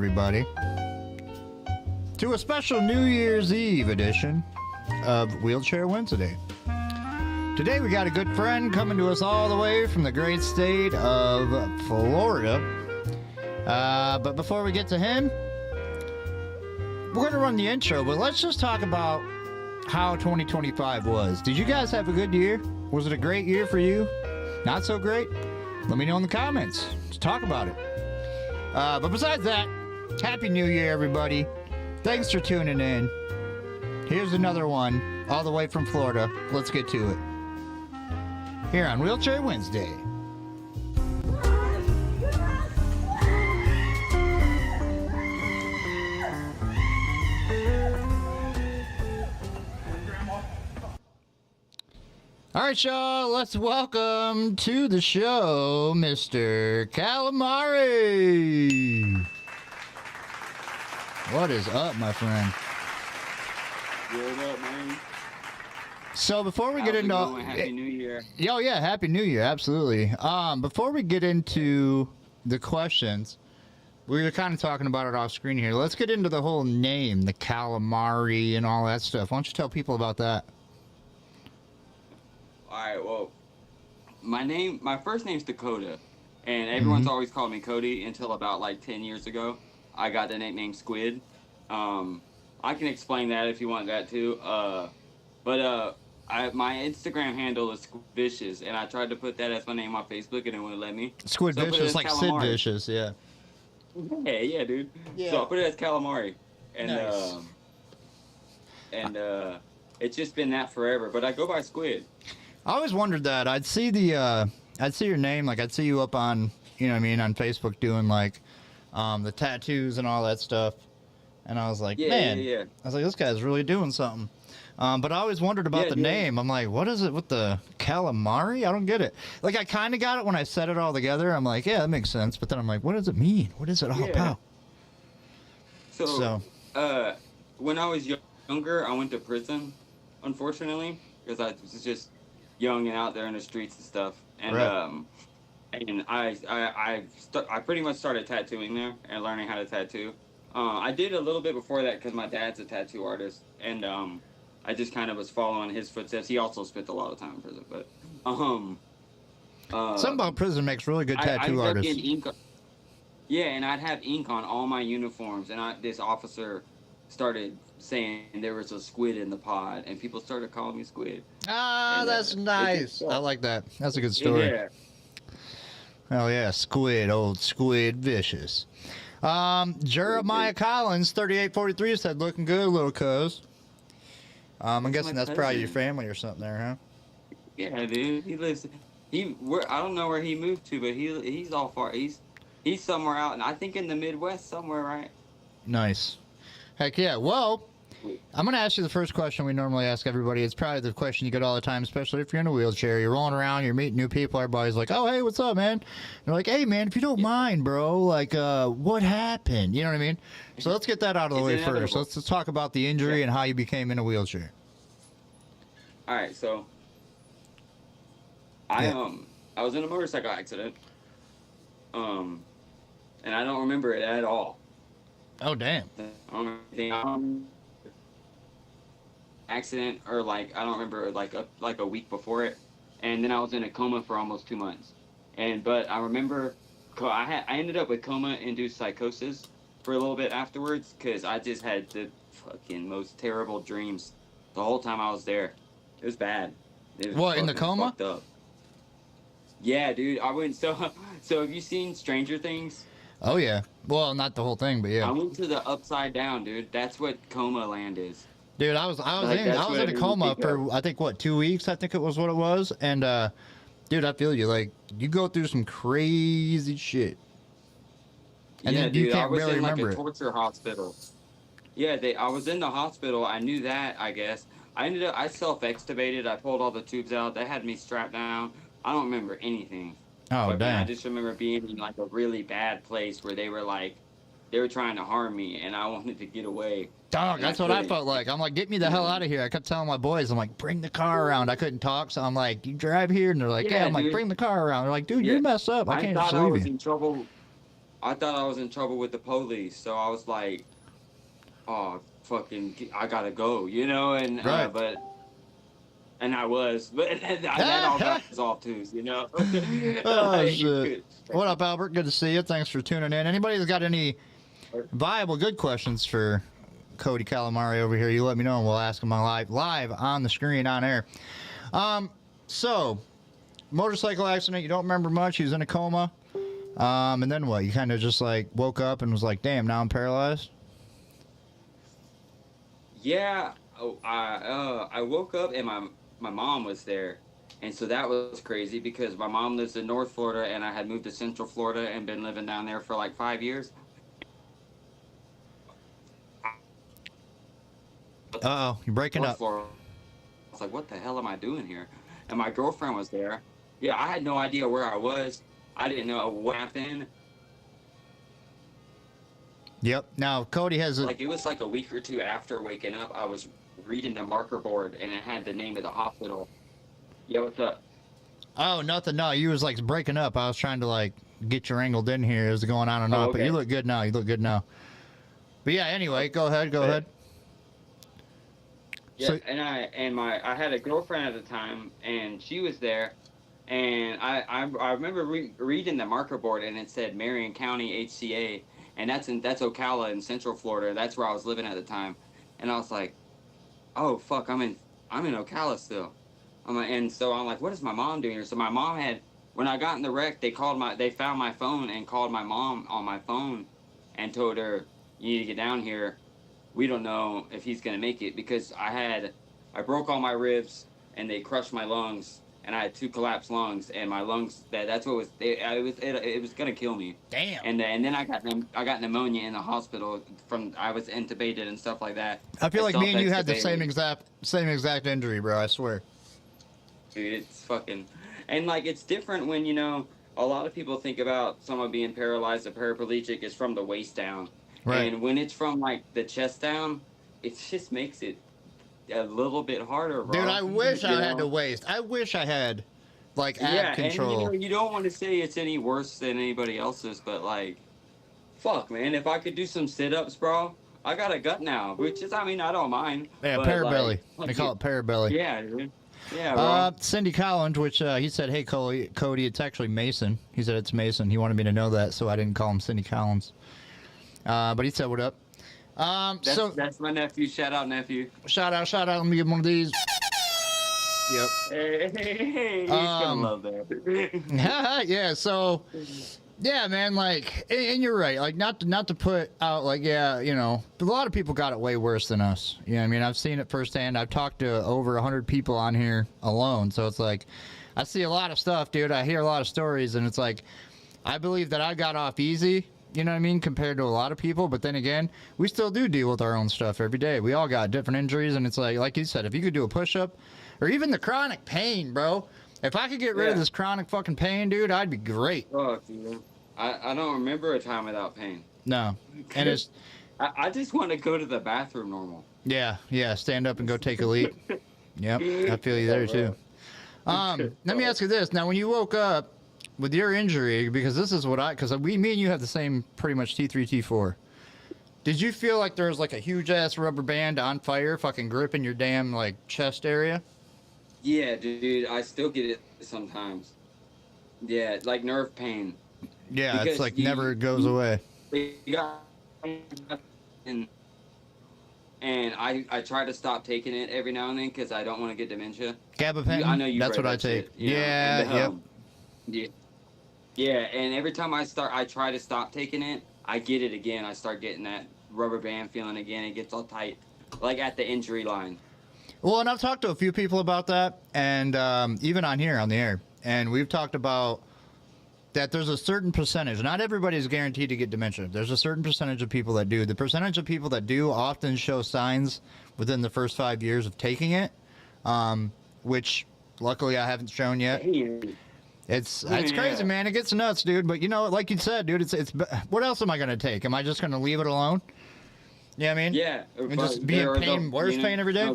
everybody, to a special New Year's Eve edition of Wheelchair Wednesday. Today we got a good friend coming to us all the way from the great state of Florida. But before we get to him, we're going to run the intro, but let's just talk about how 2025 was. Did you guys have a good year? Was it a great year for you? Not so great? Let me know in the comments. Let's talk about it. But besides that, Happy New Year, everybody. Thanks for tuning in. Here's another one, all the way from Florida. Let's get to it. Here on Wheelchair Wednesday. All right, y'all, let's welcome to the show Mr. Calamari. What is up, my friend? What up, man? So before we get into Happy New Year. Oh yeah, Happy New Year, absolutely. Before we get into the questions, we were kind of talking about it off screen here. Let's get into the whole name, the Calamari and all that stuff. Why don't you tell people about that? All right, well, my first name's Dakota, and everyone's always called me Cody until about like 10 years ago. I got the nickname Squid. I can explain that if you want that too. My Instagram handle is Squidvicious, and I tried to put that as my name on Facebook, and it wouldn't let me. Squidvicious, so like Sid Vicious, yeah. Yeah, dude. Yeah. So I put it as Calamari, and nice. It's just been that forever. But I go by Squid. I always wondered that. I'd see your name, like I'd see you up on, you know what I mean, on Facebook doing like the tattoos and all that stuff. And I was like, man, I was like, this guy's really doing something. But I always wondered about the name. I'm like, what is it with the Calamari? I don't get it. Like, I kind of got it when I said it all together. I'm like, yeah, that makes sense. But then I'm like, what does it mean? What is it all about? So, when I was younger, I went to prison, unfortunately, because I was just young and out there in the streets and stuff. And I pretty much started tattooing there and learning how to tattoo. I did a little bit before that because my dad's a tattoo artist, and I just kind of was following his footsteps. He also spent a lot of time in prison, but something about prison makes really good tattoo artists. And I'd have ink on all my uniforms, and this officer started saying there was a squid in the pod, and people started calling me Squid. That's nice. I like that. That's a good story. Yeah. Oh yeah, Squid, old Squid Vicious. Jeremiah Collins, 3843 said, looking good, little cuz. I'm guessing that's probably your family or something there, huh? Yeah, dude. He lives. I don't know where he moved to, but he's all far. He's somewhere out, and I think in the Midwest somewhere, right? Nice. Heck yeah. Well, I'm going to ask you the first question we normally ask everybody. It's probably the question you get all the time, especially if you're in a wheelchair. You're rolling around, you're meeting new people. Everybody's like, oh, hey, what's up, man? They're like, hey, man, if you don't mind, bro, like, what happened? You know what I mean? So let's get that out of the way first. Let's talk about the injury and how you became in a wheelchair. All right, so I was in a motorcycle accident, and I don't remember it at all. Oh, damn. Accident, or like I don't remember, like a week before it, and then I was in a coma for almost 2 months. But I remember I ended up with coma-induced psychosis for a little bit afterwards, because I just had the fucking most terrible dreams the whole time I was there. It was bad. What, in the coma? Fucked up. Yeah, dude. I went so have you seen Stranger Things? Oh yeah. Well, not the whole thing, but yeah. I went to the upside down, dude. That's what coma land is. Dude, I was in a coma for I think 2 weeks. I think it was what it was. And dude, I feel you. Like, you go through some crazy shit. And then you can't really remember it. I was in like a torture hospital. Yeah, I was in the hospital. I knew that, I guess. I self-extubated. I pulled all the tubes out. They had me strapped down. I don't remember anything. Oh, damn. Man, I just remember being in like a really bad place where they were trying to harm me, and I wanted to get away. Dog, that's what I felt like. I'm like, get me the hell out of here. I kept telling my boys, I'm like, bring the car around. I couldn't talk, so I'm like, you drive here, and they're like, yeah. I'm like, bring the car around. They're like, dude, you're messed up. I can't just leave you. I thought I was in trouble with the police, so I was like, "Oh, fucking, I gotta go," and Right. and I was, but that all got resolved too, Oh shit. Like, What up, Albert? Good to see you. Thanks for tuning in. Anybody that's got any viable good questions for Cody Calamari over here, you let me know and we'll ask him on live on the screen on air. So motorcycle accident, you don't remember much. He was in a coma. And then what? You kind of just like woke up and was like, damn, now I'm paralyzed? Yeah. Oh, I woke up and my mom was there. And so that was crazy because my mom lives in North Florida and I had moved to Central Florida and been living down there for like 5 years. Uh-oh, you're breaking up. I was like, what the hell am I doing here? And my girlfriend was there. Yeah, I had no idea where I was. I didn't know what happened. Yep. Now, Cody has Like, it was like a week or two after waking up, I was reading the marker board, and it had the name of the hospital. Yeah, what's up? Oh, nothing. No, you was like breaking up. I was trying to like get your angled in here. Is going on or not? Okay. But you look good now. You look good now. But yeah, anyway, go ahead. Go ahead. Yeah, So, and I had a girlfriend at the time, and she was there, and I remember reading the marker board, and it said Marion County HCA, and that's Ocala in Central Florida. That's where I was living at the time, and I was like, oh fuck, I'm in Ocala still. And so I'm like, what is my mom doing here? So my mom when I got in the wreck, they found my phone and called my mom on my phone, and told her, you need to get down here. We don't know if he's gonna make it because I broke all my ribs and they crushed my lungs and I had 2 collapsed lungs and my lungs that's what it was gonna kill me. damn. And then I got pneumonia in the hospital I was intubated and stuff like that. I feel like me and you had the same exact injury, bro. I swear. Dude, it's fucking, and like it's different when a lot of people think about someone being paralyzed or paraplegic is from the waist down. Right. And when it's from like the chest down, it just makes it a little bit harder, bro. Dude, I wish I had the waist. I wish I had like ab control. And you don't want to say it's any worse than anybody else's, but like, fuck, man, if I could do some sit-ups, bro, I got a gut now, which is, I mean, I don't mind. Yeah, but, parabelly. Like, They call it parabelly. Yeah, dude. Yeah, bro. Cindy Collins, which he said, hey, Cody, it's actually Mason. He said it's Mason. He wanted me to know that, so I didn't call him Cindy Collins. But he said, what up? That's my nephew. Shout out, nephew. Shout out. Let me give him one of these. Yep. Hey, he's gonna love that. Yeah, so, yeah, man, like, and you're right. Like, not to put out, like, yeah, a lot of people got it way worse than us. You know what I mean? I've seen it firsthand. I've talked to over 100 people on here alone. So it's like, I see a lot of stuff, dude. I hear a lot of stories, and it's like, I believe that I got off easy. You know what I mean? Compared to a lot of people. But then again, we still do deal with our own stuff every day. We all got different injuries. And it's like you said, if you could do a push-up or even the chronic pain, bro. If I could get rid of this chronic fucking pain, dude, I'd be great. Fuck, dude. I don't remember a time without pain. No. And it's... I just want to go to the bathroom normal. Yeah. Stand up and go take a leak. Yep. I feel you there, too. Let me ask you this. Now, when you woke up, with your injury, because this is what me and you have the same pretty much T3, T4. Did you feel like there was like a huge ass rubber band on fire fucking gripping your damn like chest area? Yeah, dude, I still get it sometimes. Yeah, like nerve pain. Yeah, Because it's like never goes away. And I try to stop taking it every now and then because I don't want to get dementia. Gabapentin? I know you. That's what I take. Yeah, yep. Yeah, and every time I try to stop taking it, I get it again. I start getting that rubber band feeling again. It gets all tight, like at the injury line. Well, and I've talked to a few people about that, and even on here on the air, and we've talked about that there's a certain percentage. Not everybody's guaranteed to get dementia. There's a certain percentage of people that do. The percentage of people that do often show signs within the first 5 years of taking it, which luckily I haven't shown yet. It's crazy, man. It gets nuts, dude. But like you said, dude, it's what else am I gonna take? Am I just gonna leave it alone? Yeah, I mean, yeah, and just be in pain, worse pain every day.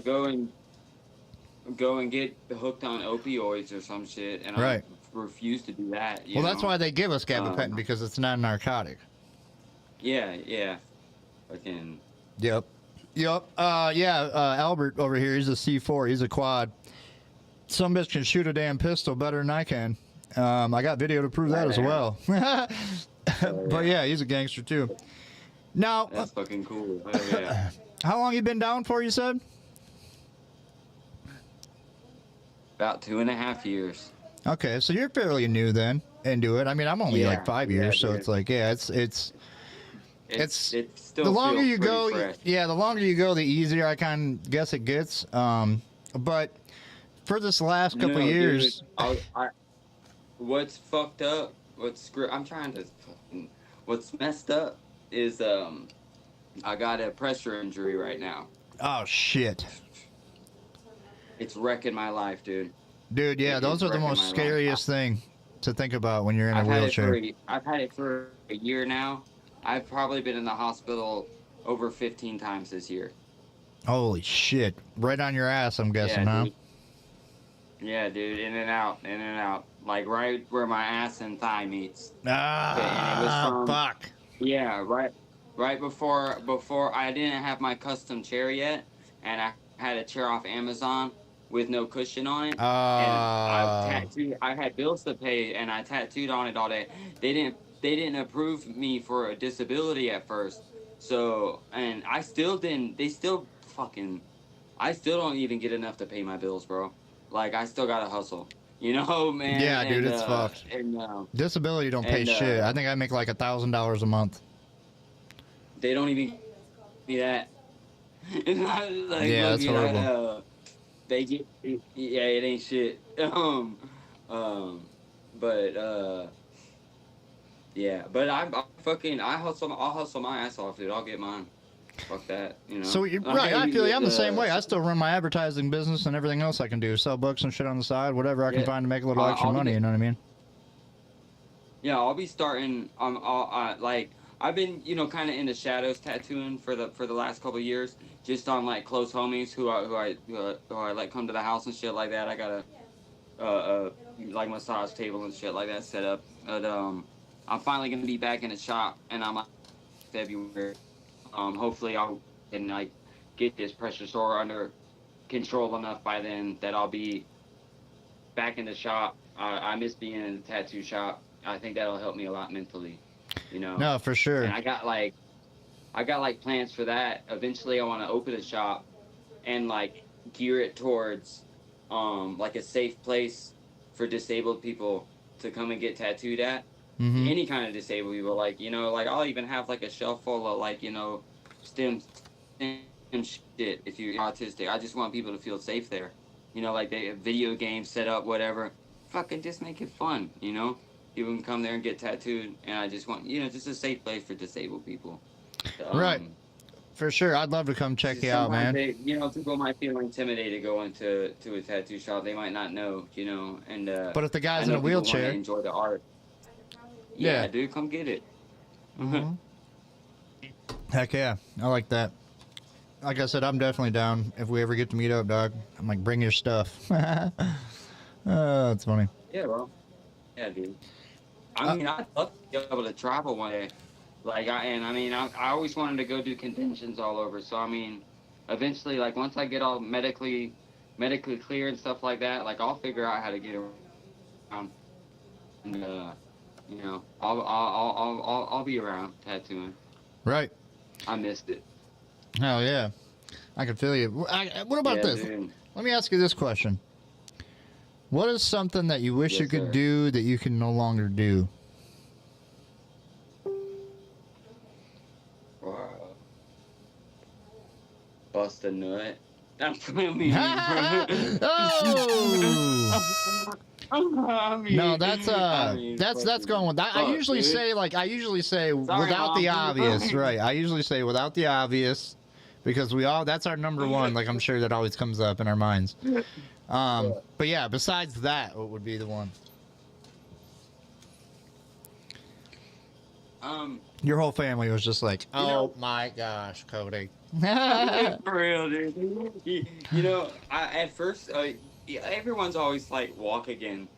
Go and get hooked on opioids or some shit, and I refuse to do that. Well, that's why they give us gabapentin because it's not a narcotic. Yeah, yeah. Fucking. Yep. Yep. Albert over here, he's a C4. He's a quad. Some bitch can shoot a damn pistol better than I can. I got video to prove that as well. But yeah, he's a gangster too. Now, that's fucking cool. Hell yeah. how long you been down for, you said? About 2.5 years. Okay, so you're fairly new then into it. I mean, I'm only like 5 years, so dude. it's like, yeah, it's It still the longer feels you pretty go, fresh. yeah, the longer you go, the easier I kind of guess it gets. But for this last couple of years, dude, what's fucked up? I'm trying to. What's messed up is I got a pressure injury right now. oh shit, It's wrecking my life, dude. dude, yeah, those are the most scariest thing to think about when you're in a wheelchair. I've had it for a year now. I've probably been in the hospital over 15 times this year. Holy shit, right on your ass, I'm guessing, huh? Dude. Yeah, dude, in and out, like right where my ass and thigh meets. Fuck. Yeah, right before I didn't have my custom chair yet, and I had a chair off Amazon with no cushion on it. And I had bills to pay, and I tattooed on it all day. They didn't approve me for a disability at first, so and I still didn't. They still fucking. I still don't even get enough to pay my bills, bro. Like I still gotta hustle. You know, man. Yeah, dude, it's fucked. Disability don't pay shit. I think I make like $1,000 a month. They don't even do that. It's not like, yeah, that's horrible. They get, yeah, it ain't shit. Yeah, but I'll hustle my ass off, dude. I'll get mine. Fuck that, you know. So right, I feel I'm the same way. I still run my advertising business and everything else I can do. Sell books and shit on the side, whatever I can find to make a little extra money. You know what I mean? Yeah, I'll be starting. Like I've been, kind of into shadows tattooing for the last couple of years, just on like close homies who I like come to the house and shit like that. I got a like massage table and shit like that set up. But I'm finally gonna be back in the shop, and I'm February. Hopefully I'll can like get this pressure sore under control enough by then that I'll be back in the shop. I miss being in the tattoo shop. I think that'll help me a lot mentally, No, for sure. And I got like plans for that. Eventually I want to open a shop and like gear it towards like a safe place for disabled people to come and get tattooed at. Mm-hmm. Any kind of disabled people, like like I'll even have like a shelf full of like stem shit. If you're autistic, I just want people to feel safe there. Like they have video games set up, whatever. Fucking just make it fun. People can come there and get tattooed, and I just want just a safe place for disabled people. Right. For sure, I'd love to come check you out, man. People might feel intimidated going to a tattoo shop. They might not know, and but if the guy's in a wheelchair, enjoy the art. Yeah, dude, come get it. Mm-hmm. Heck yeah, I like that. Like I said, I'm definitely down if we ever get to meet up, dog. I'm like, bring your stuff. Oh, that's funny. Yeah, well, yeah, dude. I mean, I'd love to be able to travel one day. Like, I always wanted to go do conventions all over. So, I mean, eventually, like, once I get all medically clear and stuff like that, like, I'll figure out how to get around. And, I'll be around tattooing. Right. I missed it. Hell yeah, I can feel you. What about this? Dude. Let me ask you this question. What is something that you wish you could do that you can no longer do? Wow. Bust a nut. That's what I mean. Oh! No, that's going with that. I usually say without the obvious, right? I usually say without the obvious, because that's our number one. Like I'm sure that always comes up in our minds. But yeah, besides that, what would be the one? Your whole family was just like, oh my gosh, Cody. For real, dude. At first, everyone's always like, walk again.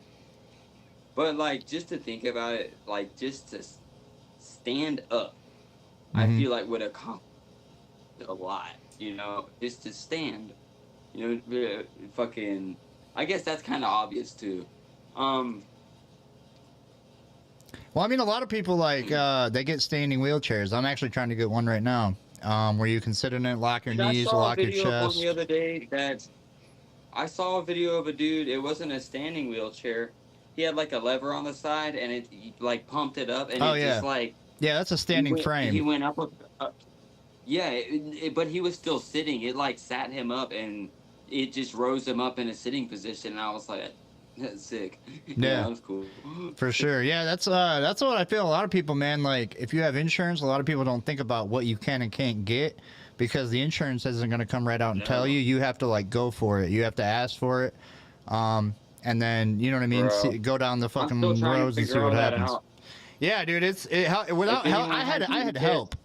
But like, just to think about it, like just to stand up I Mhm. feel like would accomplish a lot, you know, just to stand, you know, fucking. I guess that's kind of obvious too. Um, Well, I mean, a lot of people like they get standing wheelchairs. I'm actually trying to get one right now, where you can sit in it, lock your dude, I knees, saw a lock your video of one the chest. other day that I saw a video of a dude. It wasn't a standing wheelchair. He had like a lever on the side, and it he, like pumped it up, and Oh it just yeah, like yeah, that's a standing he frame. went up. Yeah, but he was still sitting. It like sat him up, and it just rose him up in a sitting position. And I was like, that's sick. You know, Yeah, that was cool. for sure. Yeah, that's what I feel. A lot of people, man, like if you have insurance, a lot of people don't think about what you can and can't get because the insurance isn't going to come right out and tell No, you. You have to like go for it. You have to ask for it. And then you know what I mean. bro. Go down the I'm still fucking trying to roads and see figure what all that happens. out. Yeah, dude, If without help. anyone has I any had tips, help.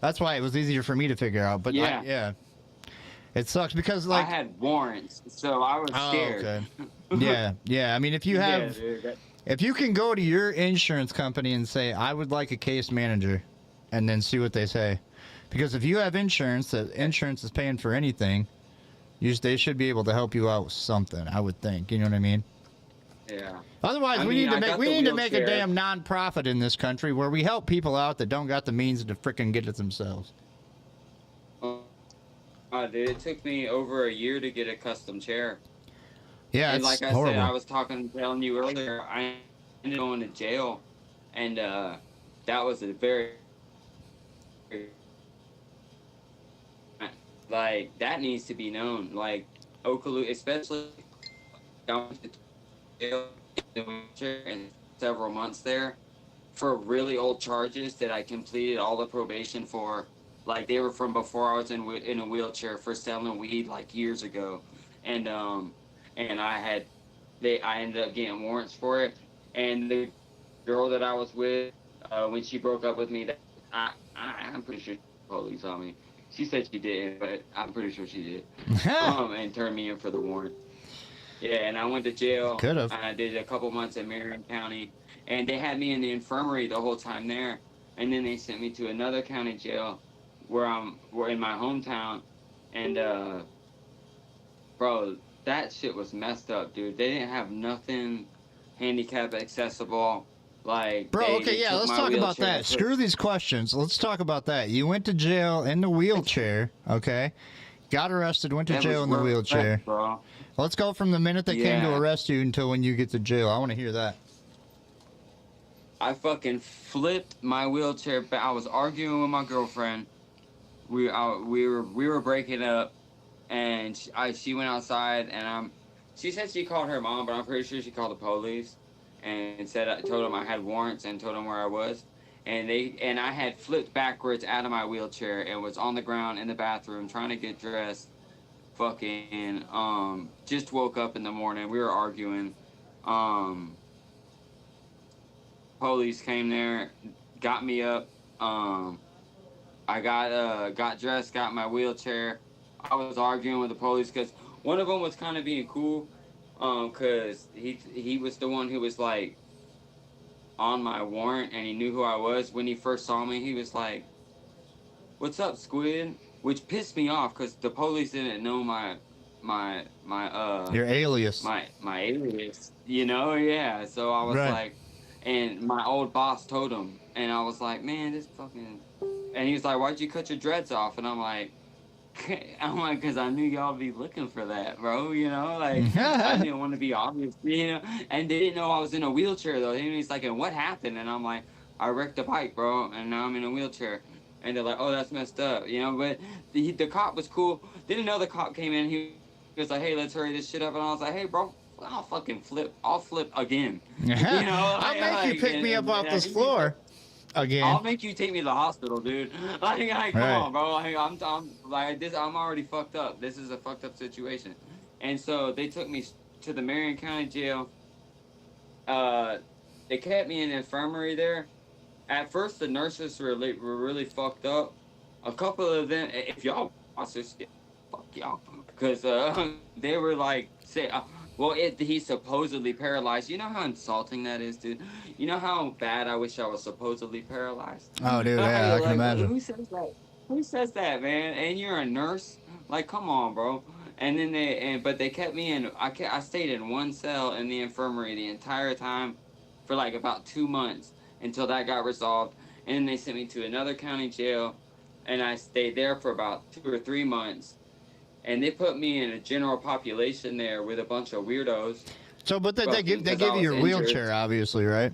That's why it was easier for me to figure out. But yeah, yeah, it sucks because I like, had warrants, so I was oh, scared. okay, yeah, yeah. I mean, if you Yeah, have, dude. if you can go to your insurance company and say, I would like a case manager, and then see what they say, because if you have insurance, that insurance is paying for anything, they should be able to help you out with something. I would think. You know what I mean? Yeah. Otherwise, I we mean, need to I make got we the need to make a wheelchair. damn non-profit in this country where we help people out that don't got the means to frickin' get it themselves. Dude, it took me over a year to get a custom chair. Yeah, And it's like I said, I horrible. was telling you earlier, I ended up going to jail, and that was a very, like, that needs to be known. Like, Okaloo, especially, I went to jail in a wheelchair and several months there for really old charges that I completed all the probation for. Like, they were from before I was in a wheelchair for selling weed like years ago, and I ended up getting warrants for it. And the girl that I was with, when she broke up with me, I'm pretty sure she police on me. She said she didn't, but I'm pretty sure she did. And turned me in for the warrant. Yeah, and I went to jail. Could have. I did a couple months in Marion County, and they had me in the infirmary the whole time there. And then they sent me to another county jail, we're in my hometown, and bro, that shit was messed up, dude. They didn't have nothing handicap accessible. Like, Bro, okay, they yeah, took let's my talk about wheelchair. that. Screw these questions. Let's talk about that. You went to jail in the wheelchair, okay? Got arrested, went to That jail was in the rough, wheelchair. bro. Let's go from the minute they came to Yeah. arrest you until when you get to jail. I want to hear that. I fucking flipped my wheelchair back. I was arguing with my girlfriend. We were breaking up, and she went outside, and she said she called her mom, but I'm pretty sure she called the police, and told them I had warrants and told them where I was, and I had flipped backwards out of my wheelchair and was on the ground in the bathroom trying to get dressed. Fucking just woke up in the morning. We were arguing. Police came there, got me up. I got dressed, got my wheelchair. I was arguing with the police because one of them was kind of being cool, because he was the one who was like on my warrant, and he knew who I was. When he first saw me, he was like, "What's up, Squid?" Which pissed me off because the police didn't know my Your alias. my alias, you know. Yeah, so I was Right. like, and my old boss told him, and I was like, man, this fucking, and he was like, why'd you cut your dreads off? And I'm like, because I knew y'all be looking for that, bro, you know, like, I didn't want to be obvious, you know, and they didn't know I was in a wheelchair, though. And he's like, and what happened? And I'm like, I wrecked a bike, bro, and now I'm in a wheelchair. And they're like, oh, that's messed up, you know, but the cop was cool. Didn't know the cop came in. He was like, hey, let's hurry this shit up. And I was like, hey, bro, I'll flip again. You know, I'll make you pick me up off this floor again. I'll make you take me to the hospital, dude. Like come on, bro. I'm already fucked up. This is a fucked up situation. And so they took me to the Marion County Jail. They kept me in the infirmary there. At first, the nurses were really fucked up. A couple of them, if y'all watch this shit, fuck y'all, because they were like, Well, he's supposedly paralyzed. You know how insulting that is, dude? You know how bad I wish I was supposedly paralyzed? Oh, dude, yeah, I can Like, imagine. who says that? Who says that, man? And you're a nurse? Like, come on, bro. And then but they kept me in. I stayed in one cell in the infirmary the entire time for like about 2 months until that got resolved. And then they sent me to another county jail, and I stayed there for about 2 or 3 months, and they put me in a general population there with a bunch of weirdos. So, but they Fucking give 'cause I you was your injured. wheelchair, obviously, right?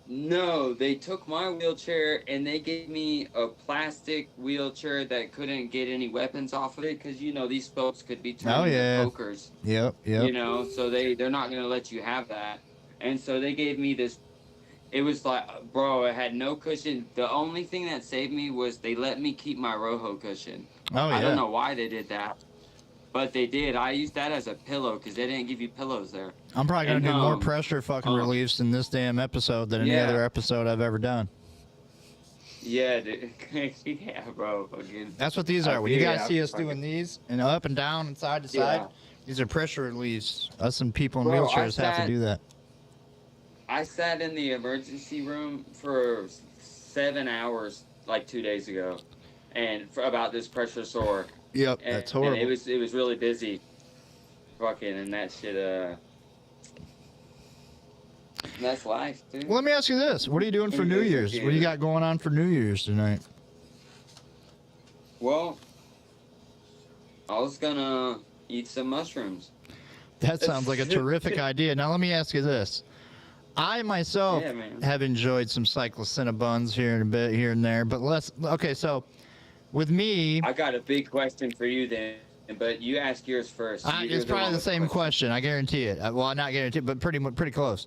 No, they took my wheelchair and they gave me a plastic wheelchair that couldn't get any weapons off of it, because you know these folks could be turned Oh, into yeah. pokers. Yep, You yep. know, so they're not gonna let you have that. And so they gave me this. It was like, bro, it had no cushion. The only thing that saved me was they let me keep my Rojo cushion. Oh, yeah. I don't know why they did that, but they did. I used that as a pillow because they didn't give you pillows there. I'm probably going to do And, more pressure fucking reliefs in this damn episode than any Yeah. other episode I've ever done. Yeah, dude. Yeah, bro. Fucking. That's what these are. When you Yeah, guys see us fucking- doing these and up and down and side to Yeah. side, these are pressure reliefs. Us and people in Bro, wheelchairs have to do that. I sat in the emergency room for 7 hours like 2 days ago, and about this pressure sore. Yep, And, that's horrible. And it was really busy. Fucking, and that shit. That's life, dude. Well, let me ask you this. What are you doing for New Year's? What do you got going on for New Year's tonight? Well, I was gonna eat some mushrooms. That sounds like a terrific idea. Now, let me ask you this. I myself Yeah, man. have enjoyed some cyclocinnabons here and a bit here and there, but okay, so with me, I got a big question for you then, but you ask yours first. it's probably the same question. I guarantee it. Well, not guaranteed, but pretty close.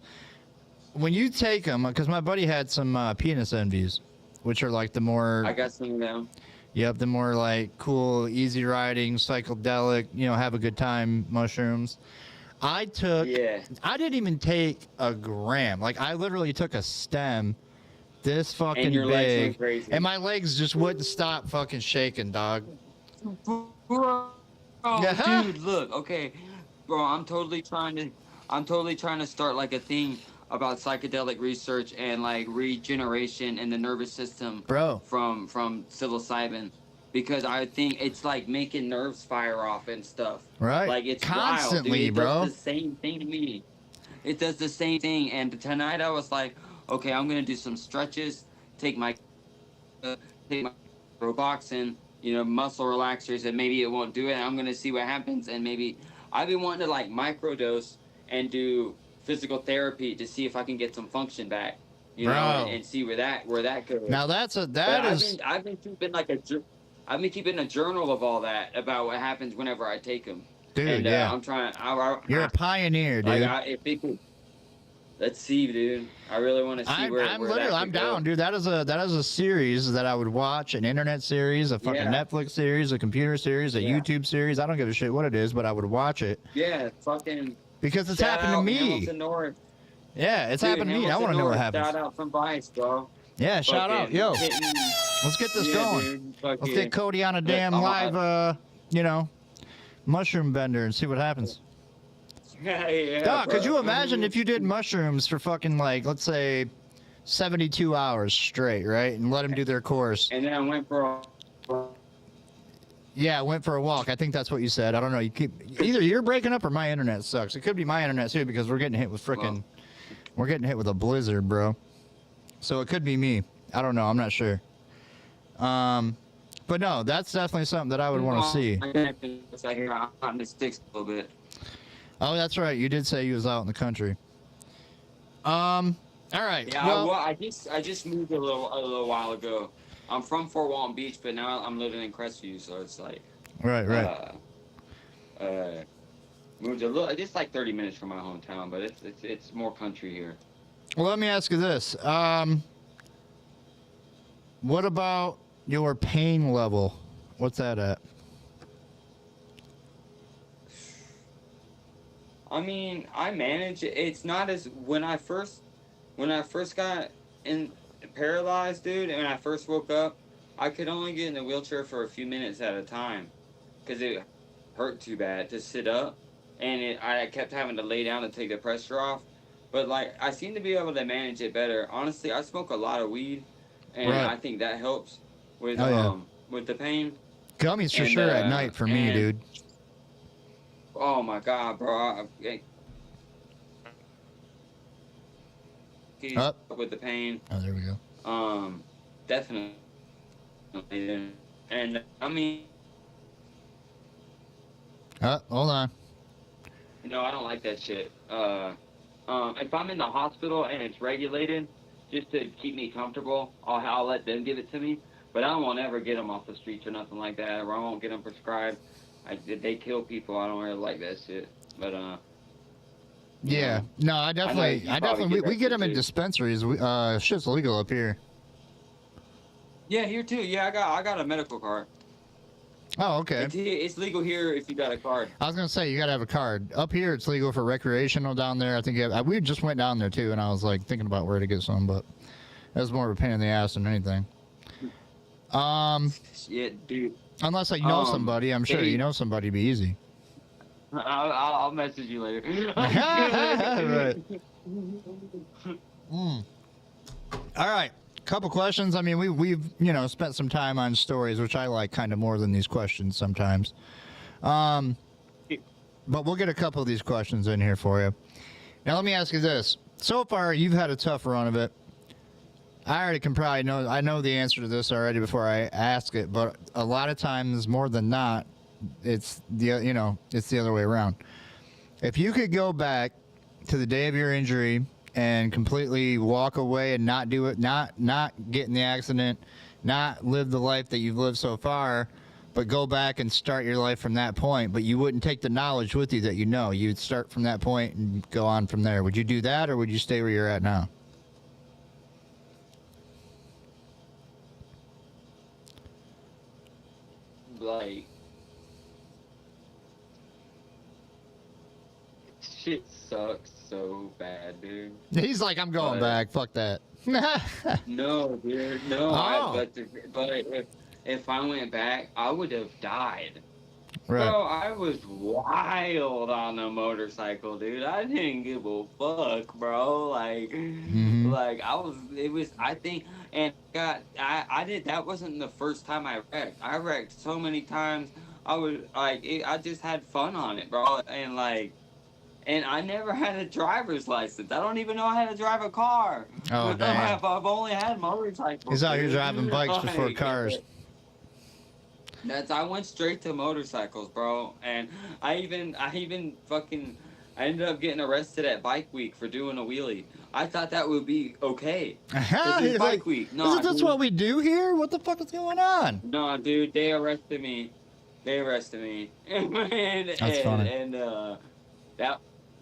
When you take them, because my buddy had some penis envies, which are like the more... I got some of them. Yep, the more like cool, easy riding, psychedelic, have a good time mushrooms. I didn't even take a gram. Like, I literally took a stem this fucking And your legs big, went crazy. and my legs just wouldn't stop fucking shaking, dog. Bro, Yeah. dude, look, okay, bro, I'm totally trying to start like a thing about psychedelic research and like regeneration in the nervous system, Bro. from psilocybin, because I think it's like making nerves fire off and stuff. Right. Like, it's Constantly, wild, dude. It bro. does the same thing to me. It does the same thing. And tonight I was like, okay, I'm gonna do some stretches, take my Roboxin, muscle relaxers, and maybe it won't do it. I'm gonna see what happens, and maybe I've been wanting to like microdose and do physical therapy to see if I can get some function back, Bro. and see where that goes. Now I've been keeping a journal of all that, about what happens whenever I take them. Dude, And, yeah. I'm trying. You're a pioneer, dude. Like, if it could, let's see, dude. I really want to see where I'm that literally, I'm could go. down, dude. That is a series that I would watch, an internet series, a fucking Yeah. Netflix series, a computer series, a Yeah. YouTube series. I don't give a shit what it is, but I would watch it Yeah, fucking. because it's shout happened to out me. Hamilton North. Yeah, it's Dude, happened to me. I Hamilton want to know what North, happens. Shout out from Vice, bro. Yeah, shout out, Fucking yo. hitting- Let's get this Yeah, going. dude, Let's fucking- get Cody on a damn live, mushroom bender and see what happens. Yeah, Dog, could bro. you imagine if you did mushrooms for fucking, like, let's say 72 hours straight, right? And let them do their course. And then I went for Yeah, went for a walk. I think that's what you said. I don't know. Either you're breaking up or my internet sucks. It could be my internet too, because we're getting hit with we're getting hit with a blizzard, bro. So it could be me. I don't know. I'm not sure. But no, that's definitely something that I would want to see. It's like I'm on the sticks a little bit. Oh, that's right. You did say you was out in the country. All right. Yeah, well, I just moved a little while ago. I'm from Fort Walton Beach, but now I'm living in Crestview, so it's like right. moved a little. It's like 30 minutes from my hometown, but it's more country here. Well, let me ask you this. What about your pain level? What's that at? I mean, I manage it. It's not as when I first got paralyzed, dude, and when I first woke up, I could only get in the wheelchair for a few minutes at a time, because it hurt too bad to sit up. and I kept having to lay down to take the pressure off. But like I seem to be able to manage it better. Honestly, I smoke a lot of weed, and Right. I think that helps Oh yeah. with the pain. Gummies for And sure at night for me, dude. oh my god, bro, Up. with the pain. Oh, there we go. Definitely. And I mean, Hold on. I don't like that shit. If I'm in the hospital and it's regulated, just to keep me comfortable, I'll let them give it to me. But I won't ever get them off the streets or nothing like that, or I won't get them prescribed. They kill people. I don't really like that shit. But Yeah. No, I definitely. We get them in dispensaries. Shit's legal up here. Yeah, here too. Yeah, I got a medical card. Oh, okay. It's legal here if you got a card. I was gonna say you gotta have a card. Up here, it's legal for recreational. Down there, I think we just went down there too, and I was like thinking about where to get some, but that was more of a pain in the ass than anything. Yeah, dude. Unless I know somebody, I'm sure you know somebody. Be easy. I'll message you later. Right. All right. Couple questions. I mean, we've spent some time on stories, which I like kind of more than these questions sometimes. But we'll get a couple of these questions in here for you. Now, let me ask you this. So far, you've had a tough run of it. I already can probably know. I know the answer to this already before I ask it. But a lot of times, more than not, it's it's the other way around. If you could go back to the day of your injury and completely walk away and not do it, not get in the accident, not live the life that you've lived so far, but go back and start your life from that point, but you wouldn't take the knowledge with you that you'd start from that point and go on from there. Would you do that, or would you stay where you're at now? Like, shit sucks so bad, dude. He's like, I'm going back. Fuck that. No, dude. No. Oh. But if I went back, I would have died. Right. Bro, I was wild on a motorcycle, dude. I didn't give a fuck, bro. Like, like I think, and God, I did. That wasn't the first time I wrecked. I wrecked so many times. I was like, I just had fun on it, bro. And like, and I never had a driver's license. I don't even know how to drive a car. Oh, damn. I've only had motorcycles. He's out here driving bikes before cars. I went straight to motorcycles, bro. And I ended up getting arrested at Bike Week for doing a wheelie. I thought that would be okay. It's Bike Week. No, isn't this what we do here? What the fuck is going on? No, dude, they arrested me. That's funny. And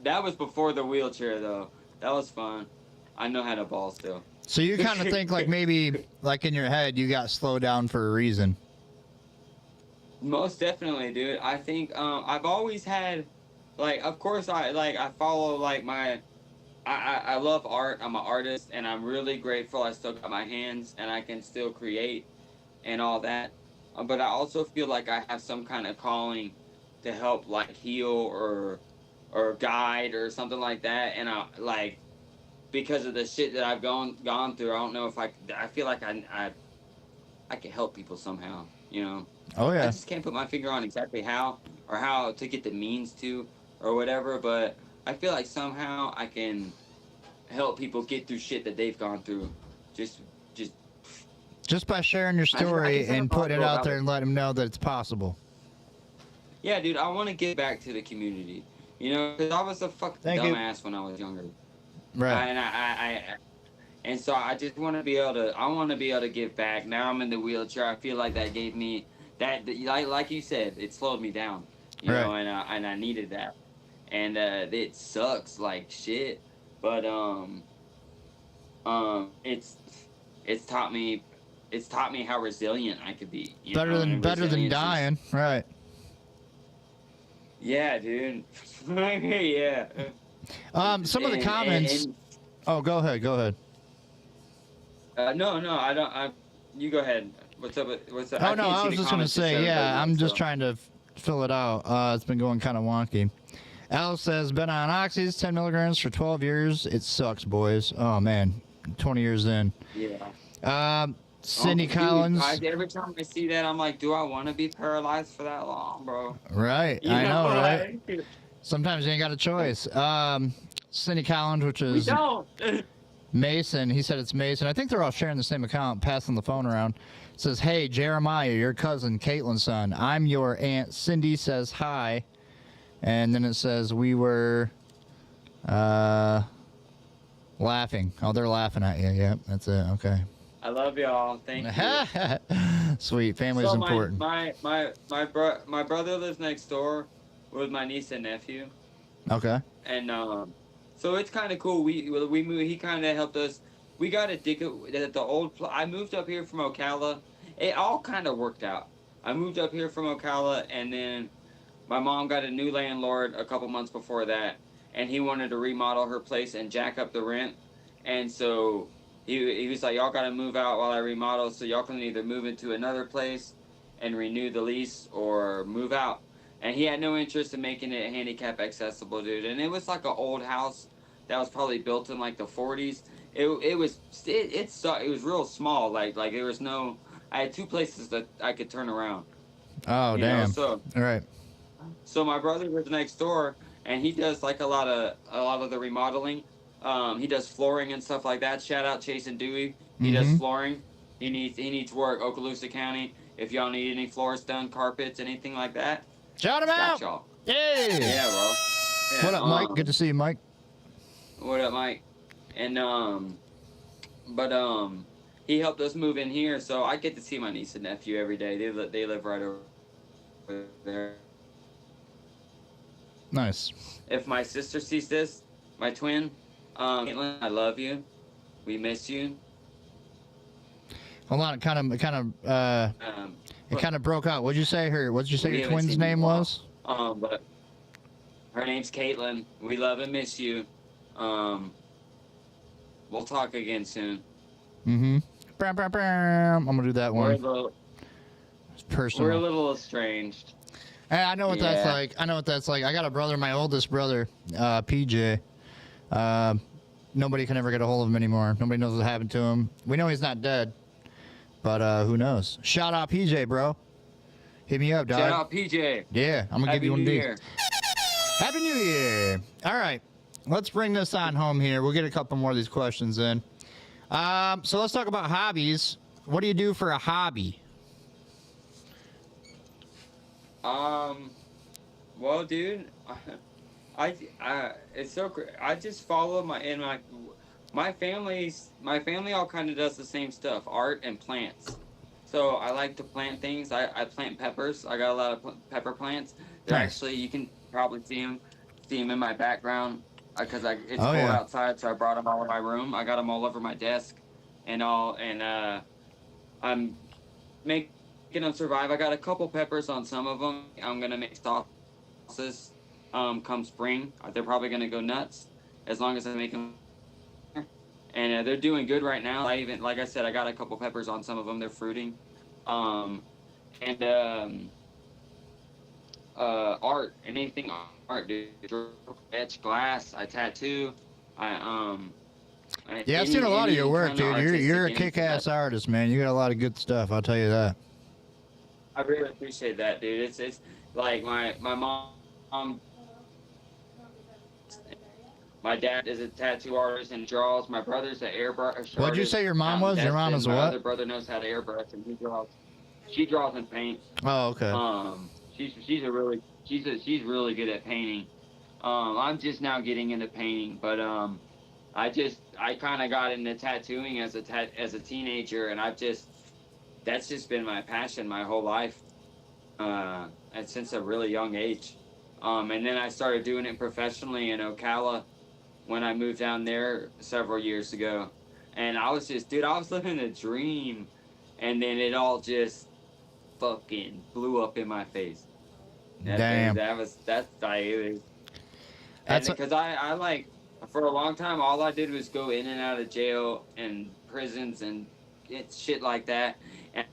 that was before the wheelchair, though. That was fun. I know how to ball still. So you kind of think like maybe like in your head you got slowed down for a reason. Most definitely, dude. I think I've always had, like, of course I follow like I love art. I'm an artist, and I'm really grateful I still got my hands and I can still create and all that. But I also feel like I have some kind of calling to help like heal or guide or something like that. And I like, because of the shit that I've gone through, I don't know if I feel like I can help people somehow, you know. Oh yeah. I just can't put my finger on exactly how or how to get the means to or whatever, but I feel like somehow I can help people get through shit that they've gone through. Just by sharing your story and putting it out there and letting them know that it's possible. Yeah, dude, I want to get back to the community. You know, because I was a fucking dumbass when I was younger. Right. And so I just want to be able to. I want to be able to give back. Now I'm in the wheelchair. I feel like that gave me that. Like you said, it slowed me down. You know, and I needed that. And it sucks like shit. But it's taught me how resilient I could be. Better than dying, right? Yeah, dude. Yeah. Some of the comments. Oh, go ahead. No, I don't. You go ahead. What's up? Oh no, I was just gonna say, yeah. I'm just trying to fill it out. It's been going kind of wonky. Al says, been on oxys, 10 milligrams for 12 years. It sucks, boys. Oh, man. 20 years in. Yeah. Cindy Dude, Collins. every time I see that, I'm like, do I want to be paralyzed for that long, bro? Right. You I know, right? like, Sometimes you ain't got a choice. Cindy Collins, which we is don't. Mason. He said it's Mason. I think they're all sharing the same account, passing the phone around. It says, hey, Jeremiah, your cousin, Caitlin's son. I'm your aunt. Cindy says hi. And then it says, we were laughing. Oh, they're laughing at you. Yep, that's it. Okay. I love y'all. Thank you. Sweet. Family's important. My brother lives next door with my niece and nephew. Okay. And so it's kind of cool. We moved. He kind of helped us. We got a dig at the old. I moved up here from Ocala. It all kind of worked out. I moved up here from Ocala, and then my mom got a new landlord a couple months before that, and he wanted to remodel her place and jack up the rent. And so he was like, y'all got to move out while I remodel, so y'all can either move into another place and renew the lease or move out. And he had no interest in making it handicap accessible, dude. And it was like an old house that was probably built in like the 40s. It was real small. Like there was no. I had two places that I could turn around. Oh, damn. So all right. So my brother lives next door, and he does like a lot of the remodeling. He does flooring and stuff like that. Shout out Chase and Dewey. He does flooring. He needs work. Okaloosa County. If y'all need any floors done, carpets, anything like that. Shout him out. Y'all. Yeah. Yeah, bro. Yeah, what up, Mike? Good to see you, Mike. What up, Mike? And he helped us move in here, so I get to see my niece and nephew every day. They live right over there. Nice. If my sister sees this, my twin, Caitlin, I love you. We miss you. Hold on, it kind of broke out. What'd you say your twin's name was? But her name's Caitlin. We love and miss you. We'll talk again soon. Mm-hmm. I'm gonna do that one. It's personal. We're a little estranged. Hey, I know what that's like. I got a brother, my oldest brother, PJ. Nobody can ever get a hold of him anymore. Nobody knows what happened to him. We know he's not dead, but who knows? Shout out PJ, bro. Hit me up, dog. Shout out PJ. Yeah, I'm gonna give you one of these. Happy New Year. All right, let's bring this on home here. We'll get a couple more of these questions in. So let's talk about hobbies. What do you do for a hobby? Well, dude, it's so great. I just follow my family all kind of does the same stuff, art and plants. So I like to plant things. I plant peppers. I got a lot of pepper plants. They're actually, you can probably see them in my background because it's cold outside. So I brought them all in my room. I got them all over my desk and all, and I'm making them survive. I got a couple peppers on some of them. I'm gonna make sauces come spring. They're probably gonna go nuts as long as I make them. And they're doing good right now. Like I said, I got a couple peppers on some of them. They're fruiting. Art, anything art, dude. Etch glass. I tattoo. I've seen a lot of your work, dude. You're a kick-ass artist, man. You got a lot of good stuff. I'll tell you that. I really appreciate that, dude. It's like my mom. My dad is a tattoo artist and draws. My brother's an airbrush artist. What'd you say your mom was? Your mom is what? My other brother knows how to airbrush and he draws. She draws and paints. Oh, okay. She's really good at painting. I'm just now getting into painting, but I kind of got into tattooing as a teenager, and that's just been my passion my whole life, and since a really young age. And then I started doing it professionally in Ocala when I moved down there several years ago. And I was living a dream, and then it all just fucking blew up in my face. Damn. Because I like, for a long time, all I did was go in and out of jail and prisons and shit like that. And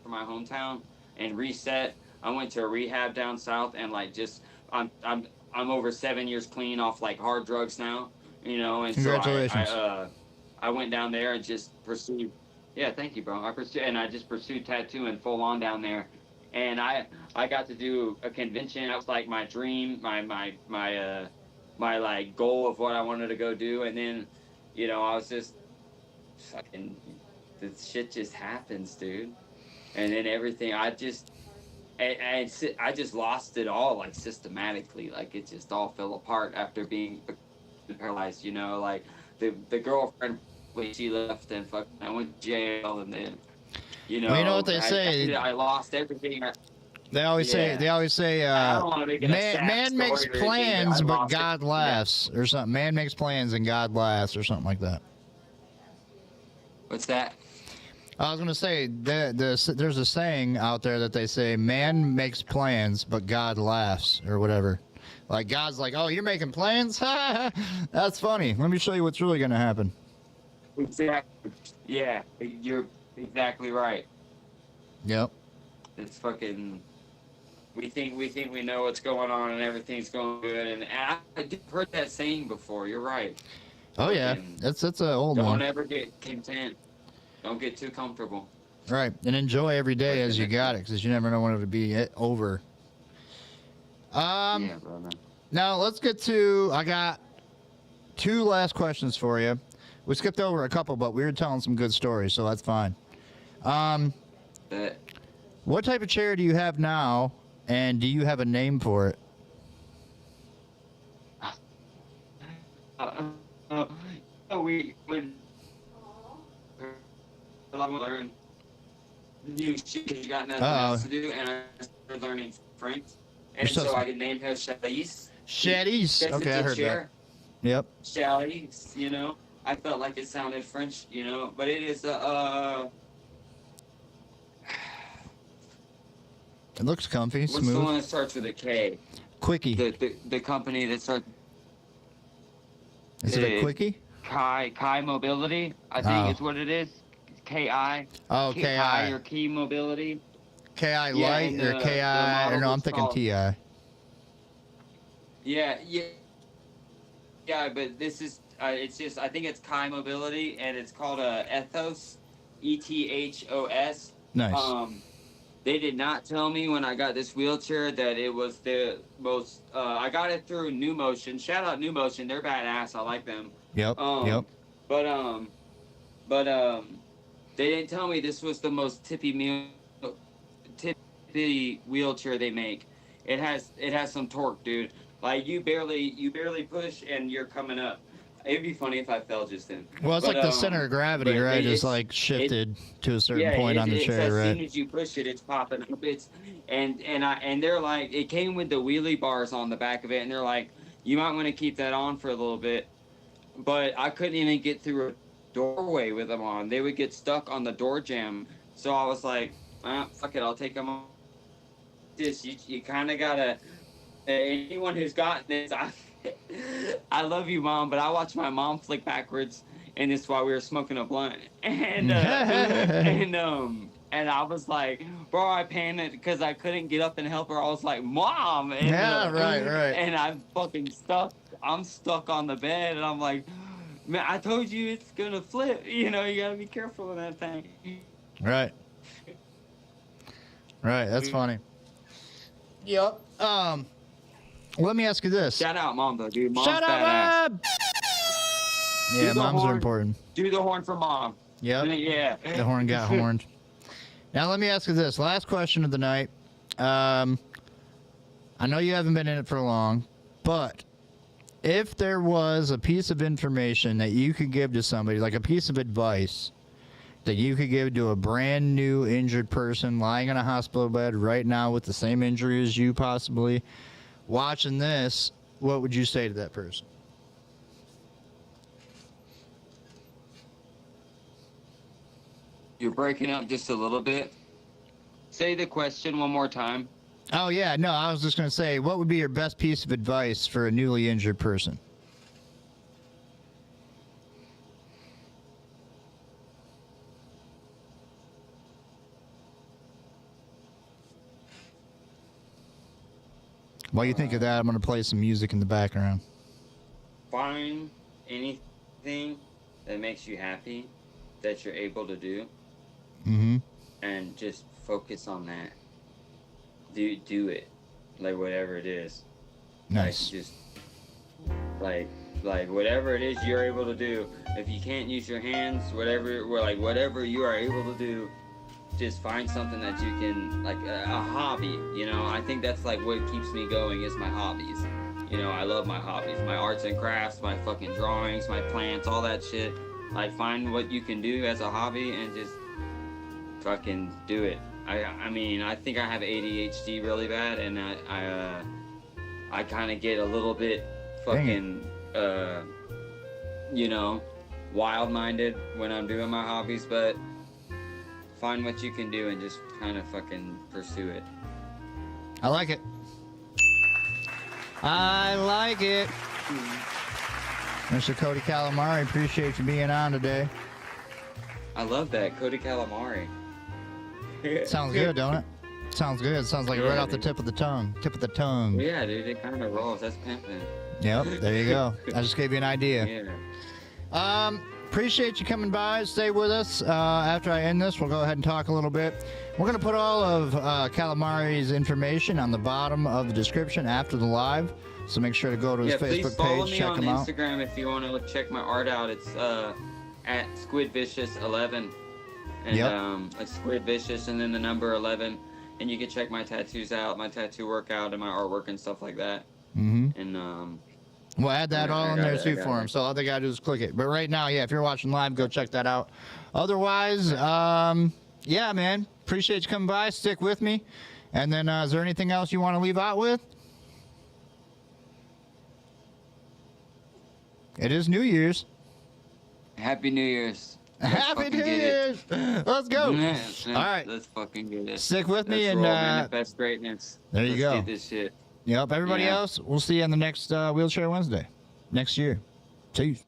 for my hometown and reset. I went to a rehab down south, and like just I'm over 7 years clean off like hard drugs now, you know, and so Congratulations. I went down there and just pursued. Yeah, thank you, bro. I just pursued tattooing full on down there, and I got to do a convention. That was like my dream, my like goal of what I wanted to go do, and then, you know, I was just fucking, this shit just happens, dude, and then everything I just lost it all, like systematically, like it just all fell apart after being paralyzed, you know, like the girlfriend when she left and fucking I went to jail, and then, you Well, you know what know, they say. I lost everything. They always say. Yeah, They always say. I don't want to make it a sad Man makes story or anything, but I plans, but lost it. God Yeah. laughs, or something. Man makes plans and God laughs, or something like that. What's that? I was gonna say there's a saying out there that they say, "Man makes plans, but God laughs," or whatever. Like God's like, "Oh, you're making plans? That's funny. Let me show you what's really gonna happen." Exactly. Yeah, you're exactly right. Yep. It's fucking. We think we know what's going on and everything's going good, and I've heard that saying before. You're right. Oh yeah, Fucking that's an old don't one. ever get content. Don't get too comfortable. Right, and enjoy every day as you got it, because you never know when it'll be over. Yeah, brother. Now let's get to. I got two last questions for you. We skipped over a couple, but we were telling some good stories, so that's fine. But What type of chair do you have now, and do you have a name for it? uh, we would learn new shit 'cause you got nothing else to do, and I started learning French, and You're so so I could name her Chalice. Shaddies. That's Okay, I a heard that. chair. Yep. Chalice, you know. I felt like it sounded French, you know, but it is It looks comfy, what's the smooth. one that starts with a K? Quickie. The company that starts. Is it a quickie? Kai Mobility, I think is what it is. KI. Oh, KI. Or Key Mobility. KI Yeah, Light and or the KI? model Or no, I'm was thinking called- TI. Yeah, but this is it's just I think it's Kai Mobility, and it's called Ethos, ETHOS. Nice. They did not tell me when I got this wheelchair that it was the most. I got it through New Motion. Shout out New Motion, they're badass. I like them. Yep. Yep. But they didn't tell me this was the most tippy wheelchair they make. It has some torque, dude. Like you barely push and you're coming up. It'd be funny if I fell just then. Well, it's like the center of gravity, but right? Is like shifted to a certain point on the it's chair, as right? soon as you push it, it's popping up. And they're like, it came with the wheelie bars on the back of it, and they're like, you might want to keep that on for a little bit. But I couldn't even get through a doorway with them on. They would get stuck on the door jamb. So I was like, fuck it, I'll take them on. Just you kind of gotta. Anyone who's gotten this, I love you, Mom, but I watched my mom flick backwards, and it's while we were smoking a blunt, and I was like, bro, I panicked because I couldn't get up and help her. I was like, Mom, and, right. and I'm fucking stuck. I'm stuck on the bed, and I'm like, man, I told you it's gonna flip. You know, you gotta be careful with that thing. Right. Right. That's funny. Yep. Let me ask you this. Shout out, Mom, though, dude. Mom's Shout out, badass. Mom! Yeah, moms are important. Do the horn for Mom. Yep. Yeah. The horn got horned. Now let me ask you this. Last question of the night. I know you haven't been in it for long, but if there was a piece of information that you could give to somebody, like a piece of advice that you could give to a brand new injured person lying in a hospital bed right now with the same injury as you possibly, watching this, what would you say to that person? You're breaking up just a little bit. Say the question one more time. Oh, yeah. No, I was just going to say, what would be your best piece of advice for a newly injured person? While you think of that, I'm going to play some music in the background. Find anything that makes you happy that you're able to do. Mm-hmm. And just focus on that. Do it. Like, whatever it is. Nice. Like, just, like, whatever it is you're able to do. If you can't use your hands, whatever you are able to do, just find something that you can, like, a hobby, you know? I think that's, like, what keeps me going is my hobbies. You know, I love my hobbies. My arts and crafts, my fucking drawings, my plants, all that shit. Like, find what you can do as a hobby and just fucking do it. I mean, I think I have ADHD really bad, and I kind of get a little bit fucking, you know, wild-minded when I'm doing my hobbies, but find what you can do and just kind of fucking pursue it. I like it. I like it. Mr. Cody Calamari, appreciate you being on today. I love that, Cody Calamari. Sounds good, don't it? Sounds good. Sounds like right off the tip of the tongue. Tip of the tongue. Yeah, dude, it kind of rolls. That's pimping. Yep, there you go. I just gave you an idea. Yeah. Appreciate you coming by. Stay with us. After I end this, we'll go ahead and talk a little bit. We're going to put all of Calamari's information on the bottom of the description after the live. So make sure to go to his Facebook page, check him out. Please follow me on Instagram if you want to check my art out. It's at SquidVicious11. And it's Squid Vicious and then the number 11. And you can check my tattoos out, my tattoo workout, and my artwork and stuff like that. Mm-hmm. And we'll add that all in there too for him. So all they gotta do is click it. But right now, yeah, if you're watching live, go check that out. Otherwise, yeah, man, appreciate you coming by. Stick with me. And then, is there anything else you want to leave out with? It is New Year's. Happy New Year's. Happy New Year's. Let's go. All right. Let's fucking get it. Stick with me and manifest greatness. There you go. Let's get this shit. Yep. Everybody else, we'll see you on the next Wheelchair Wednesday next year. Peace.